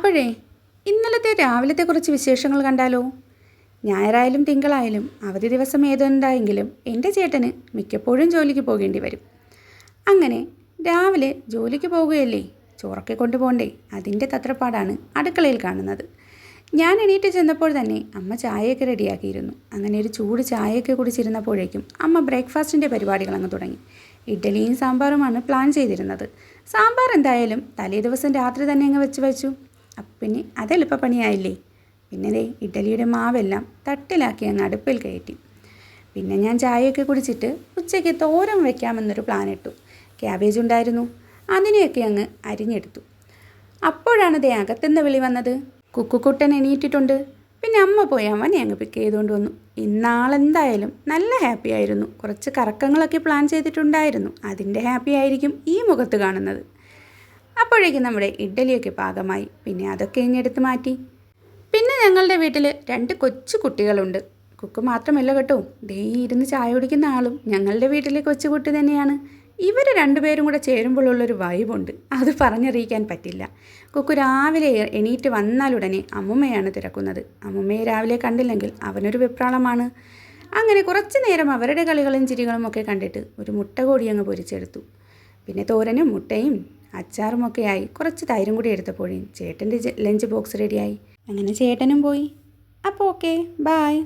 അപ്പോഴേ ഇന്നലത്തെ രാവിലത്തെ കുറച്ച് വിശേഷങ്ങൾ കണ്ടാലോ? ഞായറായാലും തിങ്കളായാലും അവധി ദിവസം ഏതുണ്ടായെങ്കിലും എൻ്റെ ചേട്ടന് മിക്കപ്പോഴും ജോലിക്ക് പോകേണ്ടി വരും. അങ്ങനെ രാവിലെ ജോലിക്ക് പോകുകയല്ലേ, ചോറൊക്കെ കൊണ്ടുപോകണ്ടേ, അതിൻ്റെ തത്രപ്പാടാണ് അടുക്കളയിൽ കാണുന്നത്. ഞാൻ എണീറ്റ് ചെന്നപ്പോൾ തന്നെ അമ്മ ചായയൊക്കെ റെഡിയാക്കിയിരുന്നു. അങ്ങനെ ഒരു ചൂട് ചായയൊക്കെ കുടിച്ചിരുന്നപ്പോഴേക്കും അമ്മ ബ്രേക്ക്ഫാസ്റ്റിൻ്റെ പരിപാടികൾ അങ്ങ് തുടങ്ങി. ഇഡ്ഡലിയും സാമ്പാറുമാണ് പ്ലാൻ ചെയ്തിരുന്നത്. സാമ്പാർ എന്തായാലും തലേ ദിവസം രാത്രി തന്നെ അങ്ങ് വെച്ചു. അപ്പം പിന്നെ അതെളുപ്പപ്പണിയായില്ലേ. പിന്നെ ദേ ഇഡ്ഡലിയുടെ മാവെല്ലാം തട്ടിലാക്കി അങ്ങ് അടുപ്പിൽ കയറ്റി. പിന്നെ ഞാൻ ചായയൊക്കെ കുടിച്ചിട്ട് ഉച്ചയ്ക്ക് തോരൻ വയ്ക്കാമെന്നൊരു പ്ലാൻ ഇട്ടു. ക്യാബേജ് ഉണ്ടായിരുന്നു, അതിനെയൊക്കെ അങ്ങ് അരിഞ്ഞെടുത്തു. അപ്പോഴാണ് ദേ അകത്തുനിന്ന് വിളി വന്നത്. കുക്കുക്കുട്ടൻ എണീറ്റിട്ടുണ്ട്. പിന്നെ അമ്മ പോയി അവനെ അങ്ങ് പിക്ക് ചെയ്തുകൊണ്ട് വന്നു. ഇന്നാളെന്തായാലും നല്ല ഹാപ്പി ആയിരുന്നു. കുറച്ച് കറക്കങ്ങളൊക്കെ പ്ലാൻ ചെയ്തിട്ടുണ്ടായിരുന്നു. അതിൻ്റെ ഹാപ്പി ആയിരിക്കും ഈ മുഖത്ത് കാണുന്നത്. അപ്പോഴേക്കും നമ്മുടെ ഇഡ്ഡലിയൊക്കെ പാകമായി. പിന്നെ അതൊക്കെ ഇങ്ങെടുത്ത് മാറ്റി. പിന്നെ ഞങ്ങളുടെ വീട്ടിൽ 2 കൊച്ചു കുട്ടികളുണ്ട്. കുക്ക് മാത്രമല്ല കേട്ടോ, ദേ ഇരുന്ന് ചായ കുടിക്കുന്ന ആളും ഞങ്ങളുടെ വീട്ടിലെ കൊച്ചുകുട്ടി തന്നെയാണ്. ഇവർ 2 പേരും കൂടെ ചേരുമ്പോഴുള്ളൊരു വൈബുണ്ട്, അത് പറഞ്ഞറിയിക്കാൻ പറ്റില്ല. കുക്കു രാവിലെ എണീറ്റ് വന്നാലുടനെ അമ്മുമ്മയാണ് തിരക്കുന്നത്. അമ്മുമ്മയെ രാവിലെ കണ്ടില്ലെങ്കിൽ അവനൊരു വെപ്രാളമാണ്. അങ്ങനെ കുറച്ച് നേരം അവരുടെ കളികളും ചിരികളും ഒക്കെ കണ്ടിട്ട് ഒരു മുട്ട കോഴി അങ്ങ് പൊരിച്ചെടുത്തു. പിന്നെ തോരനും മുട്ടയും അച്ചാറുമൊക്കെ ആയി. കുറച്ച് തൈരും കൂടി എടുത്തപ്പോഴേ ചേട്ടൻ്റെ ലഞ്ച് ബോക്സ് റെഡിയായി. അങ്ങനെ ചേട്ടനും പോയി. അപ്പോൾ ഓക്കെ, ബായ്.